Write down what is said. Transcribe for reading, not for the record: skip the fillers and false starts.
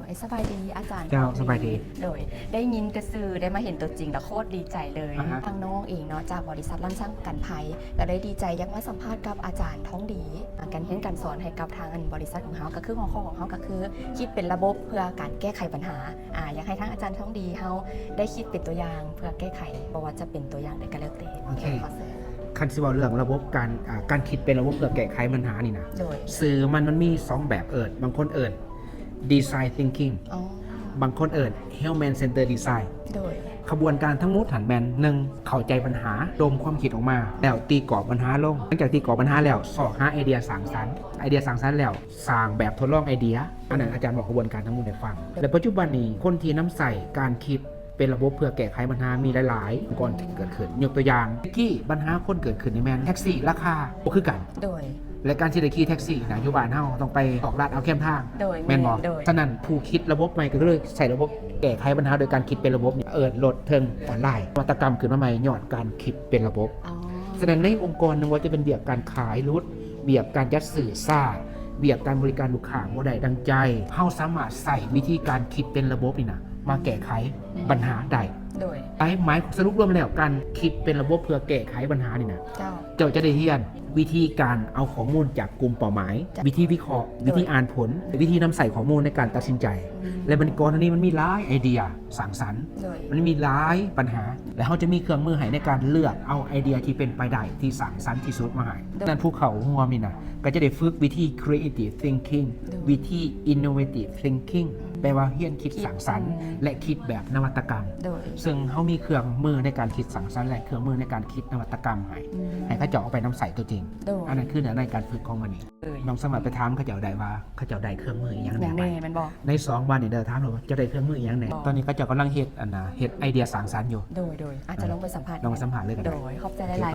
ยสบายดีอาจารย์ เจ้าสบายดี โดยได้ยินกระซือได้มาเห็นตัวจริงแล้วโคตรดีใจเลย อ่าฮะ ทางน้องเองเนาะจากบริษัทลั่นช่างกันภัยก็ได้ดีใจอยักมาสัมภาษณ์กับอาจารย์ท้องดีการเรียนการสอนให้กับทางบริษัทของเขาก็คือของเขาก็คือคิดเป็นระบบเพื่อการแก้ไขปัญหาอยากให้ทางอาจารย์ท้องดีเขาได้คิดเป็นตัวอย่างเพื่อแก้ไขบ่ว่าจะเป็นตัวอย่างใดก็แล้วแต่ โอเค ขอเสนอ คันสิว่าเรื่องระบบการคิดเป็นระบบเพื่อแก้ไขปัญหานี่นะ โดย สื่อมันมี2แบบบางคนเอิญ design thinking อ๋อบ างคนเอิญ human center design โดย ขบวนการทั้งหมดหันแมนหนึ่งเข้าใจปัญหาโดมความคิดออกมา แล้วตีกรอบปัญหาลงหลังจากตีกรอบปัญหาแล้วสอบหาไอเดียสร้างสรรค์แล้วสร้างแบบทดลองไอเดียอันนั้นอาจารย์บอกกระบวนการทั้งหมดให้ฟังและปัจจุบันนี้คนที่น้ำใส่การคิดเป็นระบบเพื่อแก้ไขปัญหามีหลายๆองค์กรที่เกิดขึ้นยกตัวอย่างที่ปัญหาคนเกิดขึ้นในแมนแท็กซี่ราคาบ่คือกัน โดย และการที่ได้ขี่แท็กซี่นะอยู่บ้านเฮาต้องไปออกลาดเอาแคมทาง โดย แม่นบ่ โดย ฉะนั้นผู้คิดระบบใหม่ก็เลยใส่ระบบแก้ไขปัญหาโดยการคิดเป็นระบบเนี่ยลดเทิงออนไลน์นวัตกรรมขึ้นมาใหม่ยอดการคิดเป็นระบบ อ๋อ แสดงในองค์กรหนึงว่าจะเป็นเบียบการขายรถเบียบการยัดสื่อซ่าเบียบการบริการลูกค้าบ่ได้ดังใจเฮาสามารถใส่วิธีการคิดเป็นระบบนี่นะมาแก้ไขปัญหาได้ โดย หมายสรุปรวมแล้วการคิดเป็นระบบเพื่อแก้ไขปัญหานี่นะ เจ้า เจ้าจะได้เรียนวิธีการเอาข้อมูลจากกลุ่มเป้าหมาย จ้ะ วิธีวิเคราะห์วิธีอ่านผล วิธีนำใส่ข้อมูลในการตัดสินใจ และบรรกรอันนี้มันมีหลายไอเดียสร้างสรรค์ โดย มันมีหลายปัญหา และเขาจะมีเครื่องมือให้ในการเลือกเอาไอเดียที่เป็นไปได้ที่สร้างสรรค์ที่สุดมาให้ดังนั้นผู้เขาหัวมีนะก็จะได้ฝึกวิธี creative thinking วิธี innovative thinking แปลว่าเฮียนคิดสร้างสรรค์และคิดแบบนวัตกรรม โดย ซึ่งเขามีเครื่องมือในการคิดสร้างสรรค์และเครื่องมือในการคิดนวัตกรรมให้เขาเจาะเอาไปนำใส่ตัวจริง โดย อันนั้นคือในการฝึกของมันนี่ เลย น้องสมัครไปถามเขาเจ้าใดว่าเขาเจ้าใดเครื่องมืออหย่าง อย่าง ไหน แน่มันบอก ใน2 วันนี่เดินถามเราว่าจะได้เครื่องมืออหย่างไหน บอก ตอนนี้เขาเจ้ากำลังเฮ็ดเฮ็ดไอเดียสร้างสรรค์อยู่ โดยอาจจะลองไปสัมผัส ลองสัมผัสเลยก็ โด ได้ ยขอบใจหลาย